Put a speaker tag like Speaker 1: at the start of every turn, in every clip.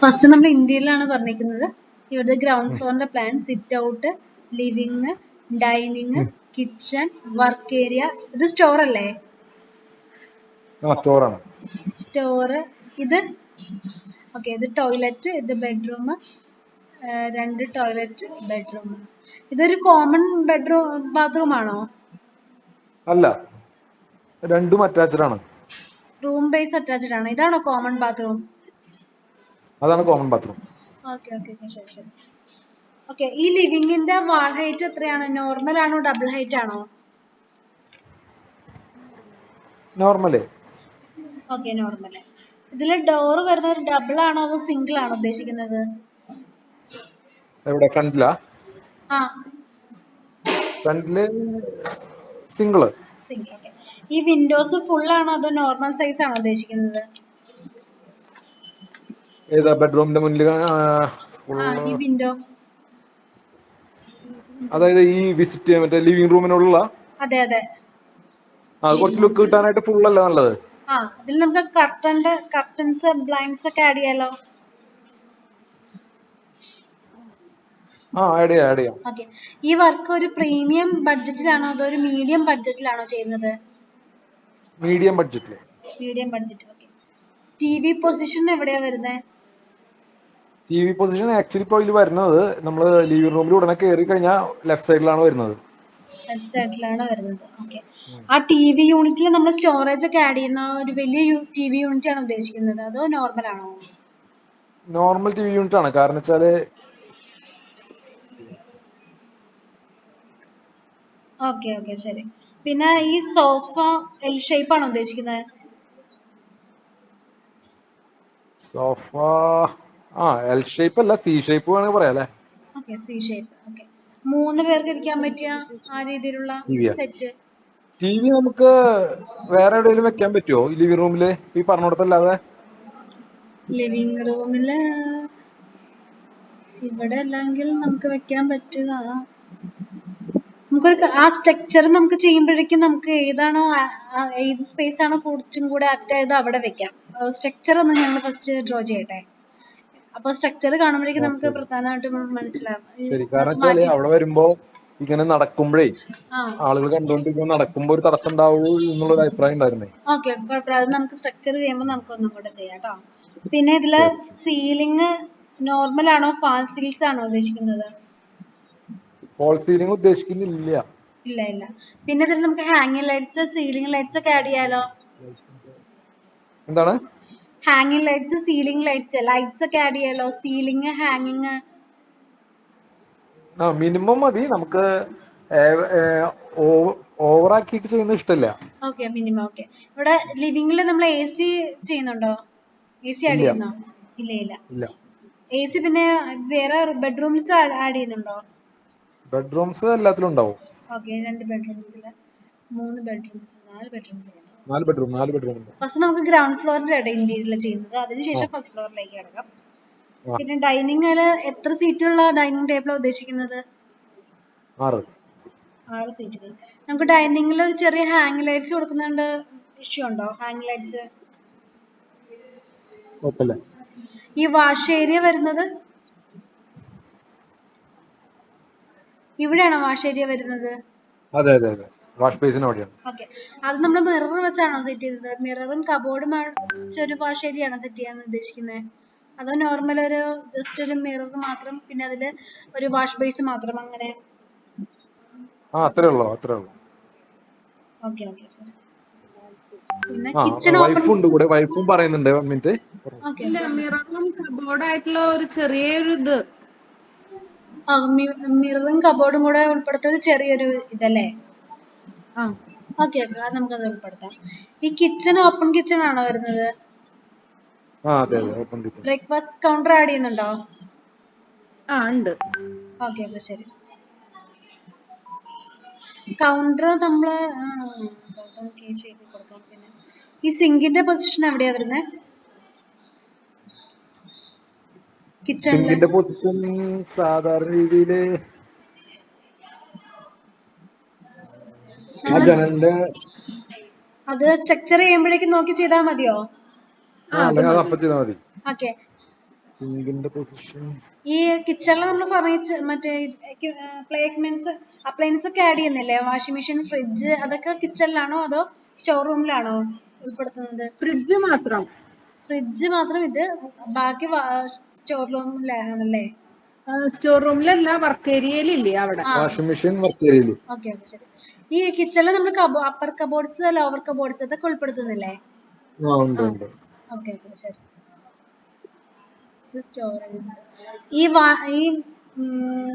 Speaker 1: First നമ്മൾ ഇന്ത്യയിലാണ് പറഞ്ഞിരിക്കുന്നത്. ഇവിടുത്തെ ഗ്രൗണ്ട് ഫ്ലോറിന്റെ plan sit out, living, dining, kitchen, work area. ഇത് സ്റ്റോർ അല്ലേ?
Speaker 2: സ്റ്റോറാണ്.
Speaker 1: സ്റ്റോർ. ഇത് ഓക്കെ, ഇത് ടോയ്ലറ്റ്, ഇത് ബെഡ്റൂം, 2 ടോയ്ലറ്റ് ബെഡ്റൂം. ഇതൊരു കോമൺ ബാത്റൂം ആണോ?
Speaker 2: അല്ല, രണ്ടും അറ്റാച്ച്ഡ് ആണ്.
Speaker 1: റൂം ബേസ് അറ്റാച്ച്ഡ് ആണ്. ഇതാണോ കോമൺ ബാത്റൂം?
Speaker 2: അതാണ് common bathroom.
Speaker 1: Okay okay okay, ശരി ശരി. ഓക്കെ, ഈ ലിവിങ്ങിന്റെ വാൾ ഹൈറ്റ് എത്രയാണ്? നോർമൽ ആണോ ഡബിൾ ഹൈറ്റ് ആണോ?
Speaker 2: നോർമല്.
Speaker 1: Okay, normal. ഇതില് ഡോർ വരുന്ന ഒരു ഡബിൾ ആണോ അതോ സിംഗിൾ ആണോ ഉദ്ദേശിക്കുന്നത്?
Speaker 2: എവിടെ? ഫ്രണ്ടിലാ?
Speaker 1: ആ,
Speaker 2: ഫ്രണ്ടില് സിംഗിള്.
Speaker 1: സിംഗിൾ. ഓക്കെ. ഈ വിൻഡോസ് ഫുൾ ആണോ അതോ നോർമൽ സൈസ് ആണോ ഉദ്ദേശിക്കുന്നത്?
Speaker 2: ഏതാ? ബെഡ്റൂമിന്റെ മുന്നിൽ
Speaker 1: ഈ വിൻഡോ.
Speaker 2: അതായത് ഈ വിസിറ്റ് മറ്റേ ലിവിംഗ് റൂമിനുള്ള.
Speaker 1: അതെ അതെ.
Speaker 2: കുറച്ച് ലുക്ക് കിട്ടാനായിട്ട് ഫുൾ അല്ല നല്ലത്.
Speaker 1: ഇതിൽ നമുക്ക് കർട്ടൻസ്, ബ്ലൈൻഡ്സ് ഒക്കെ ആഡ് ചെയ്യാലോ.
Speaker 2: ആഡ് ചെയ്യാം.
Speaker 1: ഓക്കെ. ഈ വർക്ക് ഒരു പ്രീമിയം ബഡ്ജറ്റിലാണോ അതോ ഒരു മീഡിയം ബഡ്ജറ്റിലാണോ ചെയ്യുന്നത്?
Speaker 2: മീഡിയം ബഡ്ജറ്റില്.
Speaker 1: Medium budget. Okay. TV position എവിടെയാ വരുന്നത്?
Speaker 2: TV പൊസിഷൻ ആക്ച്വലി ഇപ്പോൾ ഇതിൽ വരുന്നത് നമ്മൾ ലിവിംഗ് റൂമിൽ ഉടനെ കയറി കഴിഞ്ഞാൽ ലെഫ്റ്റ് സൈഡിലാണ് വരുന്നത്.
Speaker 1: ലെഫ്റ്റ് സൈഡിലാണ് വരുന്നത്. ഓക്കെ. ആ TV യൂണിറ്റിൽ നമ്മൾ സ്റ്റോറേജ് ഒക്കെ ആഡ് ചെയ്യുന്ന ഒരു വലിയ TV യൂണിറ്റ് ആണ് ഉദ്ദേശിക്കുന്നത് അതോ നോർമൽ ആണോ?
Speaker 2: നോർമൽ TV യൂണിറ്റ് ആണ്. കാരണം വെച്ചാല്
Speaker 1: ഓക്കെ ഓക്കെ, ശരി. പിന്നെ ഈ സോഫ എൽ ഷേപ്പ് ആണോ ഉദ്ദേശിക്കുന്നത്?
Speaker 2: സോഫ എൽ ഷേപ്പ് അല്ല, C ഷേപ്പ് വേണമെങ്കിൽ പറയാം അല്ലേ?
Speaker 1: Okay, C shape. ഓക്കെ. 3 പേർക്ക് ഇരിക്കാൻ പറ്റിയ ആ രീതിയിലുള്ള സെറ്റ്.
Speaker 2: TV നമുക്ക് വേറെ എവിടെയെങ്കിലും വെക്കാൻ പറ്റുമോ ഈ ലിവിംഗ് റൂമില് ഈ പറഞ്ഞിടത്തല്ലാതെ?
Speaker 1: ലിവിംഗ് റൂമില് ഇവിടെ അല്ലെങ്കിൽ നമുക്ക് വെക്കാൻ പറ്റുക, നമുക്കൊരു ആ സ്ട്രക്ചർ നമുക്ക് ചെയ്യുമ്പോഴേക്കും നമുക്ക് ഏതാണോ ഏത് സ്പേസ് ആണോ കുറച്ചും കൂടെ ആപ്റ്റ് ആയത് അവിടെ വെക്കാം. സ്ട്രക്ചർ ഒന്ന് ഞങ്ങൾ ഫസ്റ്റ് ഡ്രോ ചെയ്യട്ടെ. അപ്പൊ സ്ട്രക്ചർ കാണുമ്പോഴേക്കും നമുക്ക് പ്രധാനമായിട്ടും മനസ്സിലാവും.
Speaker 2: ശരി. കാരണം വെച്ചാല് അവിടെ വരുമ്പോ ഇങ്ങനെ നടക്കുമ്പോഴേ ആളുകൾ കണ്ടുകൊണ്ടിരിക്കുമ്പോൾ നടക്കുമ്പോ ഒരു തടസ്സം ഉണ്ടാവുള്ളൂ എന്നുള്ളൊരു അഭിപ്രായം ഉണ്ടായിരുന്നേ.
Speaker 1: ഓക്കെ, കുഴപ്പമില്ല. അത് നമുക്ക് സ്ട്രക്ചർ ചെയ്യുമ്പോൾ നമുക്ക് ഒന്നും കൂടെ ചെയ്യാം കേട്ടോ. പിന്നെ ഇതില് സീലിംഗ് നോർമൽ ആണോ ഫാൾ സീൽസ് ആണോ ഉദ്ദേശിക്കുന്നത്?
Speaker 2: ഫോൾ സീലിംഗ് ഉദ്ദേശിക്കുന്നില്ല.
Speaker 1: ഇല്ല ഇല്ല. പിന്നെ ഇതിൽ നമുക്ക് ഹാങ്ങിങ് ലൈറ്റ്സ്, സീലിംഗ് ലൈറ്റ്സ് ഒക്കെ ആഡ് ചെയ്യാലോ.
Speaker 2: എന്താണ്?
Speaker 1: ഹാങ്ങിങ് ലൈറ്റ്സ്, സീലിംഗ് ലൈറ്റ്സ് ഒക്കെ ആഡ് ചെയ്യാലോ. സീലിംഗ്, ഹാങ്ങിങ്.
Speaker 2: മിനിമം മതി. നമുക്ക് ഓവറാക്കിയിട്ട് ചെയ്യുന്നത് ഇഷ്ടമില്ല.
Speaker 1: Okay, minimum. ഓക്കെ. ഇവിടെ ലിവിംഗിൽ നമ്മൾ AC ചെയ്യുന്നുണ്ടോ? AC ആഡ് ചെയ്യുന്നോ? ഇല്ല ഇല്ല. AC പിന്നെ വേറെ ബെഡ്റൂംസ് ആഡ് ചെയ്യുന്നുണ്ടോ?
Speaker 2: ബെഡ്റൂംസ് എല്ലാത്തിലും ഉണ്ടാവും.
Speaker 1: Okay, 2 ബെഡ്റൂംസില്, 3 bedrooms, 4 bedrooms.
Speaker 2: 4 bedroom.
Speaker 1: First നമുക്ക് ഗ്രൗണ്ട് ഫ്ലോറിന്റെ ഇന്റീരിയർ ചെയ്യുന്നത്, അതിനുശേഷം ഫസ്റ്റ് ഫ്ലോറിലേക്ക് കിടക്കാം. പിന്നെ ഡൈനിങ്ങില് എത്ര സീറ്റുള്ള ഡൈനിങ് ടേബിളാണ് ഉദ്ദേശിക്കുന്നത്?
Speaker 2: 6
Speaker 1: സീറ്റുകൾ. നമുക്ക് ഡൈനിങ്ങിൽ ഒരു ചെറിയ ഹാങ് ലൈറ്റ്സ് കൊടുക്കുന്നുണ്ട്. ഇഷ്യൂ ഉണ്ടോ ഹാങ് ലൈറ്റ്സ്? ഈ വാഷ് ഏരിയ വരുന്നത് ഇവിടെയാണോ? വാഷ് ഏരിയ വരുന്നത്?
Speaker 2: അതെ. വാഷ് ബേസിന് അവിടെയാണ്.
Speaker 1: ഓക്കെ. അത് നമ്മൾ മിറർ വെച്ചാണോ സെറ്റ് ചെയ്തത്? മിററും കബോർഡും വെച്ചൊരു വാഷ് ഏരിയ ആണോ സെറ്റ് ചെയ്യാൻ ഉദ്ദേശിക്കുന്നത്? അതോ നോർമൽ ഒരു ജസ്റ്റ് ഒരു മിറർ മാത്രം പിന്നെ അതില് ഒരു വാഷ് ബേസ് മാത്രം അങ്ങനെ?
Speaker 2: അത്രേ ഉള്ളൂ.
Speaker 1: ഓക്കെ ഓക്കെ, ശരി. പിന്നെ കിച്ചൺ
Speaker 2: വൈഫും ഉണ്ട് കൂടെ. വൈഫും പറയുന്നുണ്ട്. 1 മിനിറ്റ്.
Speaker 3: മിററും കബോർഡായിട്ടുള്ള ഒരു ചെറിയൊരു ഇത്.
Speaker 1: മിററും കബോർഡും കൂടെ ഉൾപ്പെടുത്തുന്ന ചെറിയൊരു ഇതല്ലേ? ഓക്കെ, അത് നമുക്കത് ഉൾപ്പെടുത്താം. ഈ കിച്ചൺ ഓപ്പൺ കിച്ചൺ ആണോ വരുന്നത്?
Speaker 2: അതെ, open kitchen.
Speaker 1: Breakfast counter add ചെയ്യുന്നുണ്ടോ?
Speaker 3: ഉണ്ട്.
Speaker 1: ഓക്കെ, ശരി. കൗണ്ടർ നമ്മള് ചെയ്ത് കൊടുക്കാം. പിന്നെ ഈ സിങ്കിന്റെ പൊസിഷൻ എവിടെയാ വരുന്നത്?
Speaker 2: സിങ്കിന്റെ പൊസിഷൻ സാധാരണ രീതിയില് ജനലിന്റെ
Speaker 1: അത് സ്ട്രക്ചർ ചെയ്യുമ്പോഴേക്കും നോക്കി ചെയ്താൽ മതിയോ?
Speaker 2: അല്ലെങ്കിൽ അത് അപ്പം ചെയ്താൽ മതി.
Speaker 1: ഓക്കെ.
Speaker 2: സിങ്കിന്റെ പൊസിഷൻ
Speaker 1: ഈ കിച്ചണിൽ നമ്മൾ ഫർണിച്ചർ മറ്റേ അപ്ലയൻസ് ഒക്കെ ആഡ് ചെയ്യുന്നില്ലേ? വാഷിംഗ് മെഷീൻ, ഫ്രിഡ്ജ്, അതൊക്കെ കിച്ചണിലാണോ അതോ സ്റ്റോർ റൂമിലാണോ ഉൾപ്പെടുത്തുന്നത്?
Speaker 3: ഫ്രിഡ്ജ് മാത്രം.
Speaker 1: ഫ്രിഡ്ജ് മാത്രം, ഇത് ബാക്കി സ്റ്റോർ റൂമിലാണല്ലേ?
Speaker 3: സ്റ്റോർ റൂമിലല്ല, വർക്ക് ഏരിയയിലില്ലേ അവിടെ.
Speaker 2: വാഷിംഗ് മെഷീൻ വർക്ക് ഏരിയയില്.
Speaker 1: ഓക്കെ ഓക്കെ ശരി. ഈ കിച്ചണിൽ നമ്മൾ അപ്പർ കബോർഡ്സ്, ലോവർ കബോർഡ്സ് അതൊക്കെ ഉൾപ്പെടുത്തുന്നില്ലേ?
Speaker 2: ഉണ്ട് ഉണ്ട്.
Speaker 1: ഓക്കെ ഓക്കെ ശരി. സ്റ്റോറേജ്. ഈ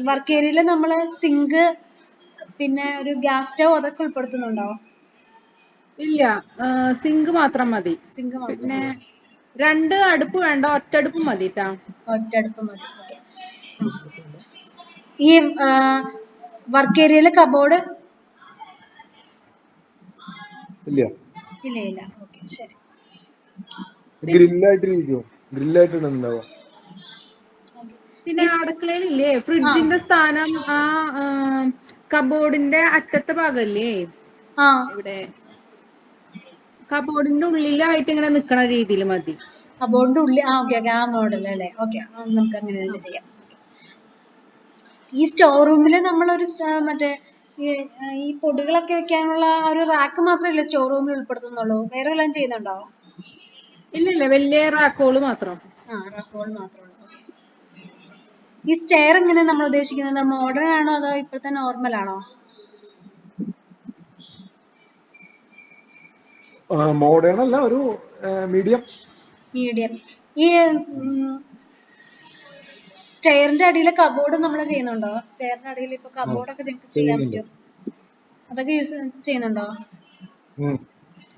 Speaker 1: വർക്ക് ഏരിയയിൽ നമ്മൾ സിങ്ക്, പിന്നെ ഒരു ഗ്യാസ് സ്റ്റവ് അതൊക്കെ ഉൾപ്പെടുത്തുന്നുണ്ടോ?
Speaker 3: ഇല്ല, സിങ്ക് മാത്രം മതി.
Speaker 1: സിങ്ക് മാത്രം.
Speaker 3: പിന്നെ 2 അടുപ്പ് വേണ്ട, ഒറ്റ അടുപ്പ് മതി ട്ടാ.
Speaker 1: ഒറ്റ അടുപ്പ് മതി. ഓക്കെ. ഈ വർക്ക് ഏരിയയിലെ കബോർഡ്
Speaker 2: ഇല്ല.
Speaker 1: ഇല്ല ഇല്ല. ഓക്കെ ശരി.
Speaker 2: ഗ്രില്ലായിട്ടിരിക്കും. ഗ്രില്ലായിട്ട് ഇടുന്നുണ്ടാവും.
Speaker 3: പിന്നെ അടുക്കളയിലില്ലേ ഫ്രിഡ്ജിന്റെ സ്ഥാനം ആ കബോർഡിന്റെ അറ്റത്തെ ഭാഗല്ലേ, ഇവിടെ കബോർഡിന്റെ ഉള്ളിലായിട്ട് ഇങ്ങനെ നിക്കണ രീതിയിൽ മതി.
Speaker 1: കബോർഡിന്റെ ഉള്ളിൽ. ഓക്കെ ഓക്കെ, ആ മോഡൽ അല്ലേ? ഓക്കെ, നമുക്ക് അങ്ങനെ തന്നെ ചെയ്യാം. ഈ സ്റ്റോർ റൂമിൽ നമ്മളൊരു മറ്റേ ഈ പൊടികളൊക്കെ വെക്കാനുള്ള ഒരു റാക്ക് മാത്രമല്ലേ സ്റ്റോർ റൂമിൽ ഉൾപ്പെടുത്തുന്നുള്ളൂ? വേറെ വല്ലതും ചെയ്യുന്നുണ്ടോ?
Speaker 3: ഇല്ല, വലിയ റാക്കോള് മാത്രം.
Speaker 1: റാക്കോൾ മാത്രമേ ഉള്ളൂ. ഈ സ്റ്റെയർ എങ്ങനെ നമ്മൾ ഉദ്ദേശിക്കുന്നത്? മോഡേൺ ആണോ അതോ ഇപ്പോഴത്തെ നോർമൽ ആണോ?
Speaker 2: മോഡേൺ അല്ല, ഒരു മീഡിയം.
Speaker 1: മീഡിയം. ഈ സ്റ്റെയറിന്റെ അടിയിലെ കബോർഡ് നമ്മൾ ചെയ്യുന്നുണ്ടോ? സ്റ്റെയറിന്റെ അടിയിൽ ഇപ്പൊ കബോർഡൊക്കെ ചെയ്യാൻ പറ്റും, അതൊക്കെ യൂസ് ചെയ്യുന്നുണ്ടോ?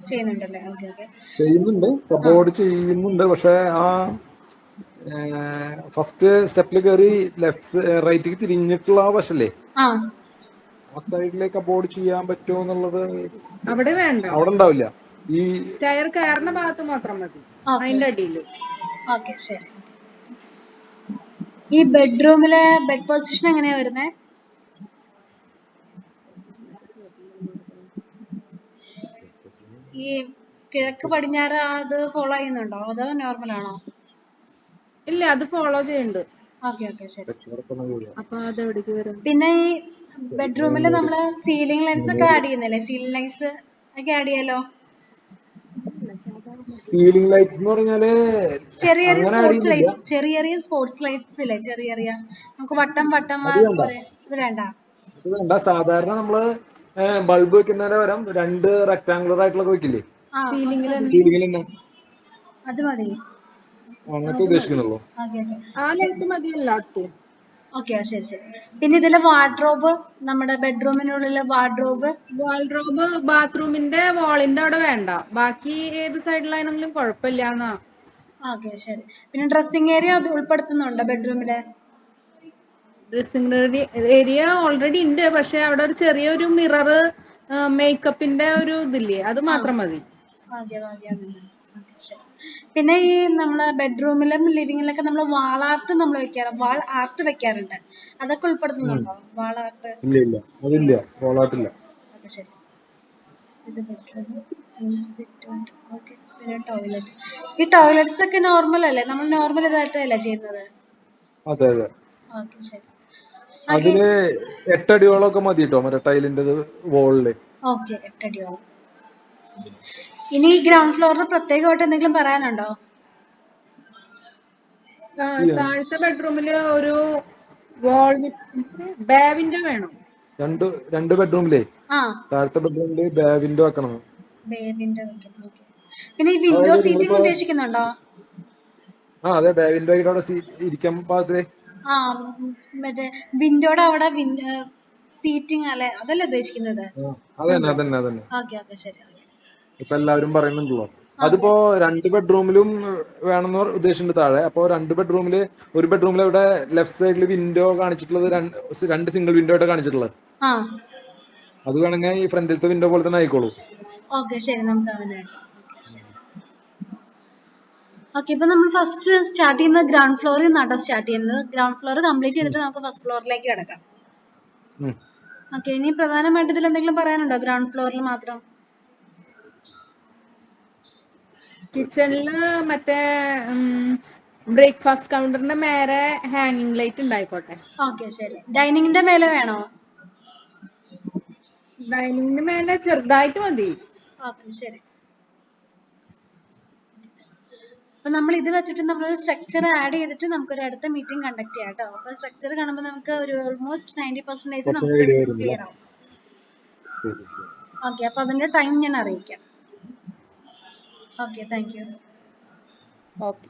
Speaker 1: ചെയ്യുന്നുണ്ടല്ലേ? Okay okay.
Speaker 2: ചെയ്യുന്നുണ്ട്, കബോർഡ് ചെയ്യുന്നുണ്ട്. പക്ഷെ ആ ഫസ്റ്റ് സ്റ്റെപ്പിൽ കയറി റൈറ്റിക്ക് തിരിഞ്ഞിട്ടുള്ള ആ വശല്ലേ,
Speaker 1: ആ
Speaker 2: സൈഡിലേക്ക് കബോർഡ് ചെയ്യാൻ പറ്റുമോ എന്നുള്ളത്
Speaker 3: അവിടെ വേണ്ട,
Speaker 2: അവിടെ ഉണ്ടാവില്ല. ഈ
Speaker 3: സ്റ്റെയർ കയറുന്ന ഭാഗത്ത് മാത്രം മതി, അതിന്റെ അടിയിൽ.
Speaker 1: ഓക്കെ ശരി. ഈ ബെഡ്റൂമിലെ ബെഡ് പൊസിഷൻ എങ്ങനെയാ വരുന്നത്? ഈ കിഴക്ക് പടിഞ്ഞാറ് അത് ഫോളോ ചെയ്യുന്നുണ്ടോ അതോ നോർമൽ ആണോ?
Speaker 3: ഇല്ല, അത് ഫോളോ ചെയ്യുന്നുണ്ട്.
Speaker 1: ഓക്കെ ഓക്കെ ശരി.
Speaker 3: അപ്പൊ അത് എവിടേക്ക് വരും?
Speaker 1: പിന്നെ ഈ ബെഡ്റൂമിൽ നമ്മള് സീലിംഗ് ലൈറ്റ്സ് ഒക്കെ ആഡ് ചെയ്യുന്നില്ലേ? സീലിംഗ് ലൈറ്റ്സ് ഒക്കെ ആഡ് ചെയ്യാലോ?
Speaker 2: സീലിംഗ് ലൈറ്റ്സ് എന്ന് പറഞ്ഞാല്
Speaker 1: ചെറിയ
Speaker 2: അങ്ങനെ
Speaker 1: സ്പോർട്സ്
Speaker 2: അടിയുന്നില്ല.
Speaker 1: ലൈറ്റ്സ്, ചെറിയ സ്പോർട്സ് ലൈറ്റ്സ് ഇല്ലേ? ചെറിയ നമുക്ക് വട്ടം
Speaker 2: അത് വേണ്ട,
Speaker 1: പോലെ. അത് വേണ്ട.
Speaker 2: അത് വേണ്ട. സാധാരണ നമ്മള് ബൾബ് വെക്കുന്നതിന് പകരം 2 റെക്ടാങ്കുലർ ആയിട്ടുള്ള വെക്കില്ലേ സീലിംഗിൽ തന്നെ,
Speaker 1: അത് മതി.
Speaker 2: അങ്ങനത്തെ ഉദ്ദേശിക്കുന്നുള്ളൂ.
Speaker 3: ആ ലൈറ്റ് മതി എല്ലായിടത്തും.
Speaker 1: ഓക്കെ ശരി ശരി. പിന്നെ ഇതിലെ വാർഡ്രോബ്, നമ്മുടെ ബെഡ്റൂമിനുള്ളിലെ വാർഡ്രോബ്
Speaker 3: ബാത്റൂമിന്റെ വാളിന്റെ അവിടെ വേണ്ട, ബാക്കി ഏത് സൈഡിലാണെങ്കിലും കുഴപ്പമില്ലാന്നാ.
Speaker 1: ഓക്കെ ശരി. പിന്നെ ഡ്രസ്സിംഗ് ഏരിയ അത് ഉൾപ്പെടുത്തുന്നുണ്ടോ ബെഡ്റൂമില്?
Speaker 3: ഡ്രസ്സിംഗ് ഏരിയ ഓൾറെഡി ഉണ്ട്, പക്ഷെ അവിടെ ഒരു ചെറിയൊരു മിറർ, മേക്കപ്പിന്റെ ഒരു ഇതില്ലേ, അത് മാത്രം മതി.
Speaker 1: പിന്നെ ഈ നമ്മളെ ബെഡ്റൂമിലും ലിവിങ്ങിലൊക്കെ നമ്മൾ വാൾ ആർട്ട് വെക്കാറുണ്ട്, അതൊക്കെ ഉൾപ്പെടുത്തുന്നുണ്ടോ? വാൾ ആർട്ട്
Speaker 2: ഇല്ല, അതില്ല, ഫോളോട്ടില്ല.
Speaker 1: ശരി. ഇത് ബെഡ്റൂം, ഓക്കെ. പിന്നെ ടോയ്ലറ്റ്. ഈ ടോയ്ലറ്റ്സ് ഒക്കെ നോർമൽ അല്ലേ? നമ്മൾ നോർമൽ ഇതായിട്ടല്ലേ ചെയ്യുന്നത്?
Speaker 2: അതെ അതെ.
Speaker 1: ഓക്കെ ശരി.
Speaker 2: അതിന് 8 അടിയോളമൊക്കെ മതി കേട്ടോ, മറ്റേ ടൈലിന്റെ വോളില്.
Speaker 1: ഓക്കെ, 8 അടിയോളം. ഇനി ഗ്രൗണ്ട് ഫ്ലോറിന് പ്രത്യേകമായിട്ട് എന്തെങ്കിലും പറയാനുണ്ടോ?
Speaker 3: താഴത്തെ ബെഡ്റൂമില് ഒരു വാൾ ബേ വിൻഡോ വേണം.
Speaker 2: രണ്ട് ബെഡ്റൂമിലേ താഴത്തെ ബെഡ്റൂമില് ബേ വിൻഡോ വെക്കണം.
Speaker 1: പിന്നെ ഈ വിൻഡോ സീറ്റിംഗ് ഉദ്ദേശിക്കുന്നുണ്ടോ?
Speaker 2: അതെ, ബേ വിൻഡോ അവിടെ ഇരിക്കാൻ പാകത്തില്.
Speaker 1: മറ്റേ വിൻഡോയുടെ അവിടെ സീറ്റിംഗ് അല്ലേ, അതല്ലേ ഉദ്ദേശിക്കുന്നത്?
Speaker 2: അതന്നെ.
Speaker 1: ഓക്കെ ഓക്കെ ശരി.
Speaker 2: ഇപ്പൊ എല്ലാവരും പറയുന്നുണ്ടല്ലോ. അതിപ്പോ 2 ബെഡ്റൂമിലും വേണമെന്ന് ഉദ്ദേശിച്ചിട്ടുണ്ട് താഴെ. അപ്പൊ 2 ബെഡ്റൂമില്, ഒരു ബെഡ്റൂമിൽ ഇവിടെ ലെഫ്റ്റ് സൈഡിൽ വിൻഡോ കാണിച്ചിട്ടുള്ളത് 2 സിംഗിൾ വിൻഡോ ആയിട്ട് കാണിച്ചിട്ടുള്ളത്. അത് വേണമെങ്കിൽ ഈ ഫ്രണ്ടിലത്തെ വിൻഡോ പോലെ തന്നെ ആയിക്കോളൂ.
Speaker 1: ഓക്കെ ശരി, നമുക്ക് അങ്ങനെ. ഓക്കെ, ഇപ്പൊ നമ്മൾ ഫസ്റ്റ് സ്റ്റാർട്ട് ചെയ്യുന്നത് ഗ്രൗണ്ട് ഫ്ലോറിൽ നിന്നാട്ടോ സ്റ്റാർട്ട് ചെയ്യുന്നത്. ഗ്രൗണ്ട് ഫ്ലോർ കംപ്ലീറ്റ് ചെയ്തിട്ട് നമുക്ക് ഫസ്റ്റ് ഫ്ലോറിലേക്ക് കിടക്കാം. ഓക്കെ, ഇനി പ്രധാനമായിട്ട് ഇതിൽ എന്തെങ്കിലും പറയാനുണ്ടോ ഗ്രൗണ്ട് ഫ്ലോറിൽ മാത്രം?
Speaker 3: കിച്ചണില് മറ്റേ ബ്രേക്ക്ഫാസ്റ്റ് കൗണ്ടറിന്റെ മേലെ ഹാങ്ങിങ് ലൈറ്റ് ഉണ്ടായിക്കോട്ടെ.
Speaker 1: ഓക്കെ ശരി. ഡൈനിങ്ങിന്റെ മേലെ വേണോ?
Speaker 3: ഡൈനിങ്ങിന്റെ മേലെ ചെറുതായിട്ട് മതി.
Speaker 1: ഓക്കെ ശരി. അപ്പൊ നമ്മൾ ഇത് വെച്ചിട്ട് നമ്മളൊരു സ്ട്രക്ചർ ആഡ് ചെയ്തിട്ട് നമുക്കൊരു അടുത്ത മീറ്റിംഗ് കണ്ടക്ട് ചെയ്യാം കേട്ടോ. അപ്പൊ സ്ട്രക്ചർ കാണുമ്പോൾ നമുക്ക് ഒരു ഓൾമോസ്റ്റ് 90%
Speaker 2: കുറച്ച്
Speaker 1: നമുക്ക്
Speaker 2: ഐഡിയ വരുന്നില്ല.
Speaker 1: ക്ലിയർ ആവും. ഓക്കെ, അപ്പൊ അതിന്റെ ടൈം ഞാൻ അറിയിക്കാം. Okay, thank you.
Speaker 3: ഓക്കെ.